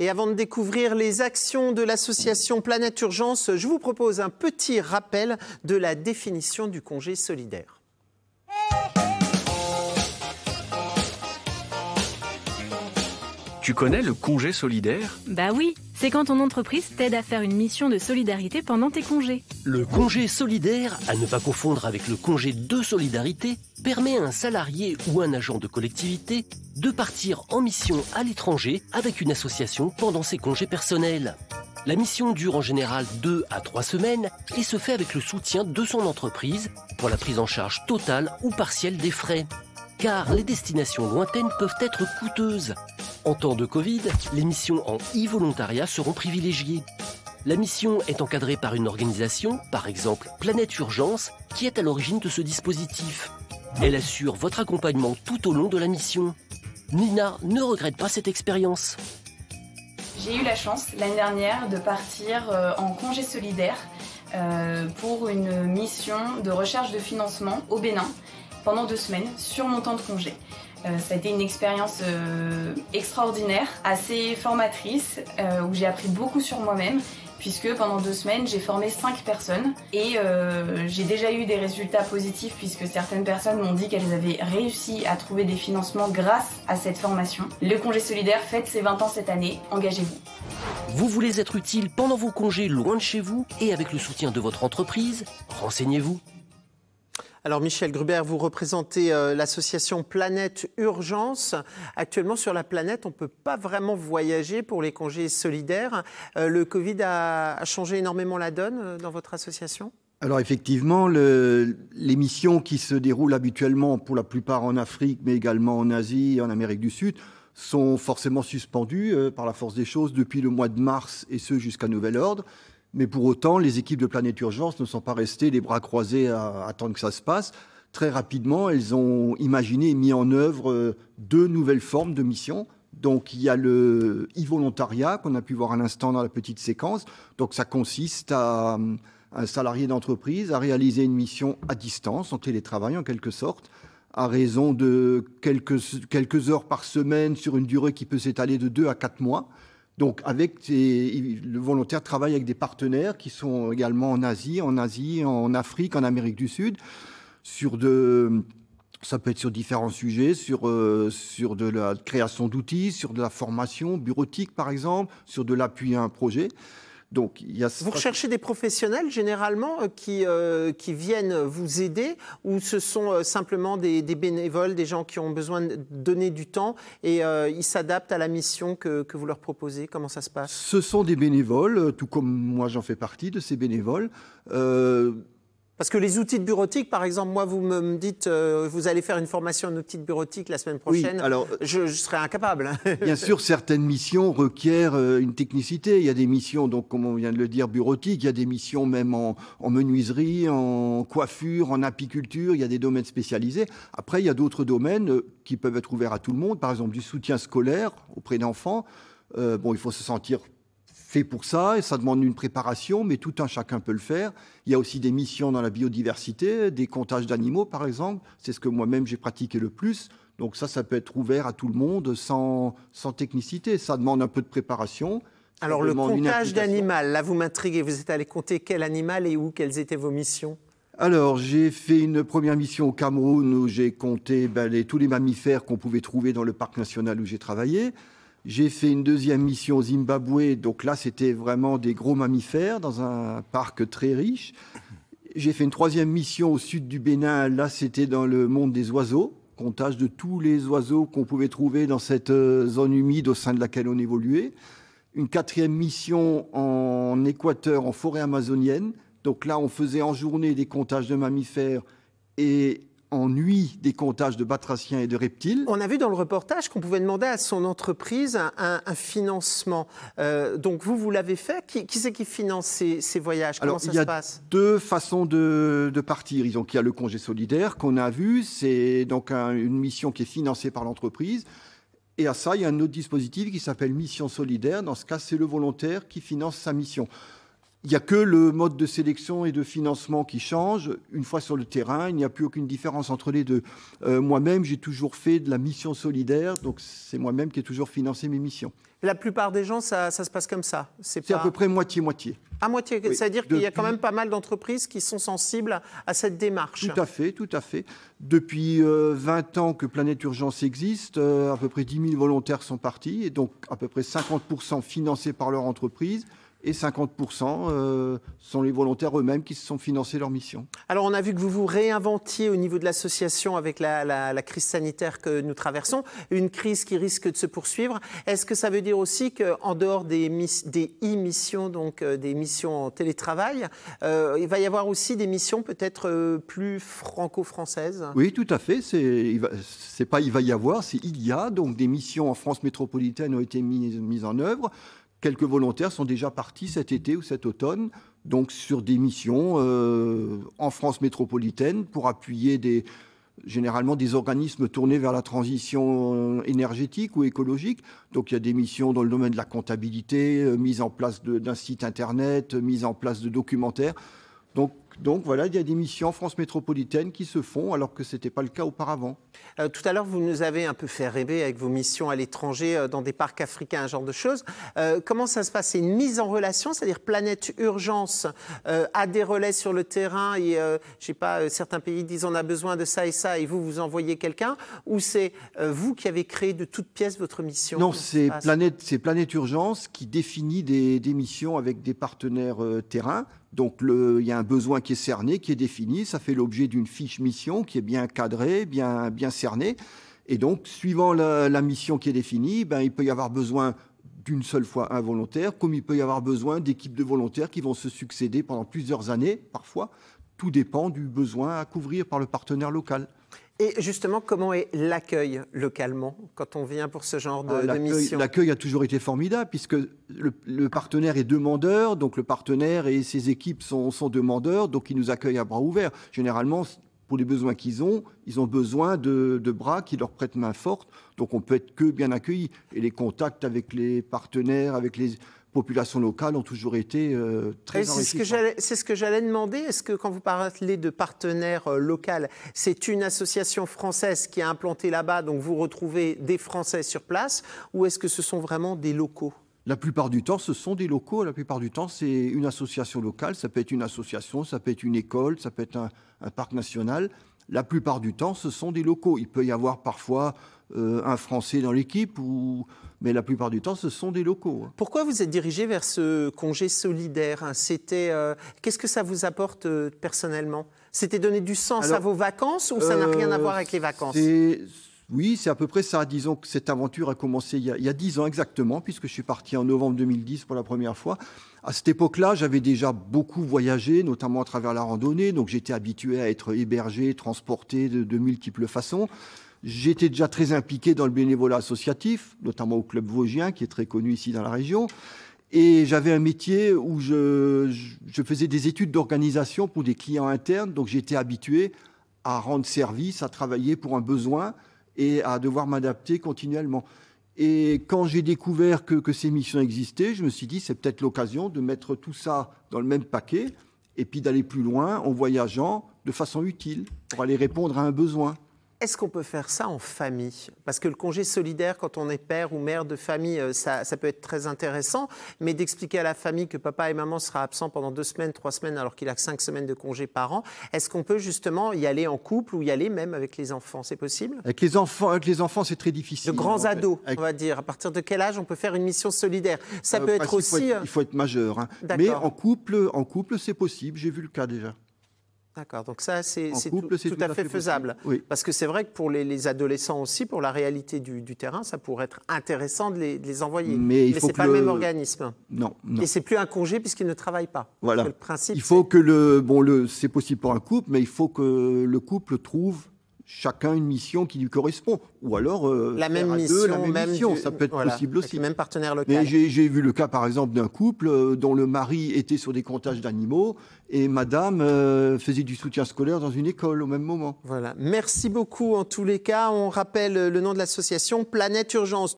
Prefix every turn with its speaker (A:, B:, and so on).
A: Et avant de découvrir les actions de l'association Planète Urgence, je vous propose un petit rappel de la définition du congé solidaire.
B: Tu connais le congé solidaire ?
C: Bah oui, c'est quand ton entreprise t'aide à faire une mission de solidarité pendant tes congés.
D: Le congé solidaire, à ne pas confondre avec le congé de solidarité, permet à un salarié ou un agent de collectivité de partir en mission à l'étranger avec une association pendant ses congés personnels. La mission dure en général 2 à 3 semaines et se fait avec le soutien de son entreprise pour la prise en charge totale ou partielle des frais. Car les destinations lointaines peuvent être coûteuses. En temps de Covid, les missions en e-volontariat seront privilégiées. La mission est encadrée par une organisation, par exemple Planète Urgence, qui est à l'origine de ce dispositif. Elle assure votre accompagnement tout au long de la mission. Nina ne regrette pas cette expérience.
E: J'ai eu la chance l'année dernière de partir en congé solidaire pour une mission de recherche de financement au Bénin pendant 2 semaines sur mon temps de congé. Ça a été une expérience extraordinaire, assez formatrice, où j'ai appris beaucoup sur moi-même, puisque pendant 2 semaines, j'ai formé 5 personnes et j'ai déjà eu des résultats positifs puisque certaines personnes m'ont dit qu'elles avaient réussi à trouver des financements grâce à cette formation. Le congé solidaire fête ses 20 ans cette année, engagez-vous.
D: Vous voulez être utile pendant vos congés loin de chez vous et avec le soutien de votre entreprise ? Renseignez-vous.
A: Alors Michel Gruber, vous représentez l'association Planète Urgence. Actuellement sur la planète, on ne peut pas vraiment voyager pour les congés solidaires. Le Covid a changé énormément la donne dans votre association ?
F: Alors effectivement, les missions qui se déroulent habituellement pour la plupart en Afrique, mais également en Asie et en Amérique du Sud, sont forcément suspendues par la force des choses depuis le mois de mars et ce jusqu'à nouvel ordre. Mais pour autant, les équipes de Planète Urgence ne sont pas restées les bras croisés à attendre que ça se passe. Très rapidement, elles ont imaginé et mis en œuvre 2 nouvelles formes de missions. Donc, il y a le e-volontariat qu'on a pu voir à l'instant dans la petite séquence. Donc, ça consiste à un salarié d'entreprise à réaliser une mission à distance, en télétravail en quelque sorte, à raison de quelques heures par semaine sur une durée qui peut s'étaler de 2 à 4 mois. Donc, le volontaire travaille avec des partenaires qui sont également en Asie, en Afrique, en Amérique du Sud, ça peut être sur différents sujets, sur de la création d'outils, sur de la formation bureautique, par exemple, sur de l'appui à un projet. Donc, vous
A: recherchez des professionnels généralement qui viennent vous aider ou ce sont simplement des bénévoles, des gens qui ont besoin de donner du temps et ils s'adaptent à la mission que vous leur proposez? Comment ça se passe?
F: Ce sont des bénévoles, tout comme moi j'en fais partie de ces bénévoles.
A: Parce que les outils de bureautique, par exemple, moi, vous me dites, vous allez faire une formation en outils de bureautique la semaine prochaine, oui, alors, je serais incapable.
F: Bien sûr, certaines missions requièrent une technicité. Il y a des missions, donc, comme on vient de le dire, bureautiques. Il y a des missions même en menuiserie, en coiffure, en apiculture. Il y a des domaines spécialisés. Après, il y a d'autres domaines qui peuvent être ouverts à tout le monde. Par exemple, du soutien scolaire auprès d'enfants. Il faut se sentir fait pour ça, et ça demande une préparation, mais tout un chacun peut le faire. Il y a aussi des missions dans la biodiversité, des comptages d'animaux, par exemple. C'est ce que moi-même j'ai pratiqué le plus. Donc ça peut être ouvert à tout le monde sans technicité. Ça demande un peu de préparation.
A: Alors le comptage d'animal, là vous m'intriguez. Vous êtes allé compter quel animal et où? Quelles étaient vos missions?
F: Alors, j'ai fait une première mission au Cameroun où j'ai compté tous les mammifères qu'on pouvait trouver dans le parc national où j'ai travaillé. J'ai fait une deuxième mission au Zimbabwe, donc là c'était vraiment des gros mammifères dans un parc très riche. J'ai fait une troisième mission au sud du Bénin, là c'était dans le monde des oiseaux, comptage de tous les oiseaux qu'on pouvait trouver dans cette zone humide au sein de laquelle on évoluait. Une quatrième mission en Équateur, en forêt amazonienne, donc là on faisait en journée des comptages de mammifères et en nuit des comptages de batraciens et de reptiles.
A: On a vu dans le reportage qu'on pouvait demander à son entreprise un financement. Donc vous l'avez fait. Qui c'est qui finance ces voyages? Comment ça se passe?
F: Il y a 2 façons de partir. Donc, il y a le congé solidaire qu'on a vu. C'est donc une mission qui est financée par l'entreprise. Et à ça, il y a un autre dispositif qui s'appelle mission solidaire. Dans ce cas, c'est le volontaire qui finance sa mission. Il n'y a que le mode de sélection et de financement qui change. Une fois sur le terrain, il n'y a plus aucune différence entre les deux. Moi-même, j'ai toujours fait de la mission solidaire, donc c'est moi-même qui ai toujours financé mes missions.
A: La plupart des gens, ça se passe comme ça.
F: C'est à peu près moitié-moitié.
A: À moitié,
F: oui.
A: C'est-à-dire qu'il y a quand même pas mal d'entreprises qui sont sensibles à cette démarche.
F: Tout à fait, tout à fait. Depuis 20 ans que Planète Urgence existe, à peu près 10 000 volontaires sont partis, et donc à peu près 50% financés par leur entreprise. Et 50% sont les volontaires eux-mêmes qui se sont financés leur mission.
A: Alors, on a vu que vous vous réinventiez au niveau de l'association avec la crise sanitaire que nous traversons, une crise qui risque de se poursuivre. Est-ce que ça veut dire aussi qu'en dehors des e-missions, donc des missions en télétravail, il va y avoir aussi des missions peut-être plus franco-françaises?
F: Oui, tout à fait. C'est pas il va y avoir, c'est il y a. Donc, des missions en France métropolitaine ont été mises en œuvre. Quelques volontaires sont déjà partis cet été ou cet automne, donc sur des missions en France métropolitaine pour appuyer généralement des organismes tournés vers la transition énergétique ou écologique. Donc il y a des missions dans le domaine de la comptabilité, mise en place d'un site internet, mise en place de documentaires. Donc voilà, il y a des missions en France métropolitaine qui se font alors que ce n'était pas le cas auparavant.
A: Tout à l'heure, vous nous avez un peu fait rêver avec vos missions à l'étranger, dans des parcs africains, un genre de choses. Comment ça se passe? C'est une mise en relation, c'est-à-dire Planète Urgence a des relais sur le terrain et, je sais pas, certains pays disent on a besoin de ça et ça et vous envoyez quelqu'un, ou c'est vous qui avez créé de toutes pièces votre mission?
F: Non, c'est Planète Urgence qui définit des missions avec des partenaires terrain. Donc, il y a un besoin qui est cerné, qui est défini. Ça fait l'objet d'une fiche mission qui est bien cadrée, bien cernée. Et donc, suivant la mission qui est définie, il peut y avoir besoin d'une seule fois un volontaire, comme il peut y avoir besoin d'équipes de volontaires qui vont se succéder pendant plusieurs années, parfois. Tout dépend du besoin à couvrir par le partenaire local.
A: Et justement, comment est l'accueil localement quand on vient pour ce genre de mission?
F: L'accueil a toujours été formidable puisque le partenaire est demandeur, donc le partenaire et ses équipes sont demandeurs, donc ils nous accueillent à bras ouverts. Généralement, pour les besoins qu'ils ont, ils ont besoin de bras qui leur prêtent main forte, donc on peut être que bien accueillis. Et les contacts avec les partenaires, avec les populations locales ont toujours été très enrichissants.
A: C'est ce que j'allais demander. Est-ce que quand vous parlez de partenaires locaux, c'est une association française qui a implanté là-bas, donc vous retrouvez des Français sur place, ou est-ce que ce sont vraiment des locaux?
F: La plupart du temps, ce sont des locaux. La plupart du temps, c'est une association locale. Ça peut être une association, ça peut être une école, ça peut être un parc national. La plupart du temps, ce sont des locaux. Il peut y avoir parfois un Français dans l'équipe, mais la plupart du temps, ce sont des locaux.
A: Pourquoi vous êtes dirigé vers ce congé solidaire? Qu'est-ce que ça vous apporte personnellement? C'était donner du sens à vos vacances ou ça n'a rien à voir avec les vacances?
F: Oui, c'est à peu près ça. Disons que cette aventure a commencé il y a 10 ans exactement, puisque je suis parti en novembre 2010 pour la première fois. À cette époque-là, j'avais déjà beaucoup voyagé, notamment à travers la randonnée. Donc, j'étais habitué à être hébergé, transporté de multiples façons. J'étais déjà très impliqué dans le bénévolat associatif, notamment au Club Vosgien, qui est très connu ici dans la région. Et j'avais un métier où je faisais des études d'organisation pour des clients internes. Donc, j'étais habitué à rendre service, à travailler pour un besoin et à devoir m'adapter continuellement. Et quand j'ai découvert que ces missions existaient, je me suis dit c'est peut-être l'occasion de mettre tout ça dans le même paquet et puis d'aller plus loin en voyageant de façon utile pour aller répondre à un besoin.
A: Est-ce qu'on peut faire ça en famille? Parce que le congé solidaire, quand on est père ou mère de famille, ça peut être très intéressant, mais d'expliquer à la famille que papa et maman sera absents pendant 2 semaines, 3 semaines, alors qu'il a 5 semaines de congé par an, est-ce qu'on peut justement y aller en couple ou y aller même avec les enfants? C'est possible?
F: Avec les enfants, c'est très difficile.
A: De grands ados, on va dire. À partir de quel âge on peut faire une mission solidaire? Ça peut être aussi...
F: Il faut être majeur. Hein. Mais en couple, c'est possible. J'ai vu le cas déjà.
A: D'accord, donc ça, c'est tout à fait faisable. Oui. Parce que c'est vrai que pour les adolescents aussi, pour la réalité du terrain, ça pourrait être intéressant de les envoyer. Mais ce n'est pas le même organisme.
F: Non.
A: Et ce n'est plus un congé puisqu'ils ne travaillent pas.
F: Voilà.
A: Le principe,
F: il faut que c'est possible pour un couple, mais il faut que le couple trouve chacun une mission qui lui correspond. Ou alors
A: la même mission,
F: ça peut être possible aussi.
A: Le même partenaire local.
F: Mais j'ai vu le cas, par exemple, d'un couple dont le mari était sur des comptages d'animaux et madame faisait du soutien scolaire dans une école au même moment.
A: Voilà. Merci beaucoup en tous les cas. On rappelle le nom de l'association Planète Urgence.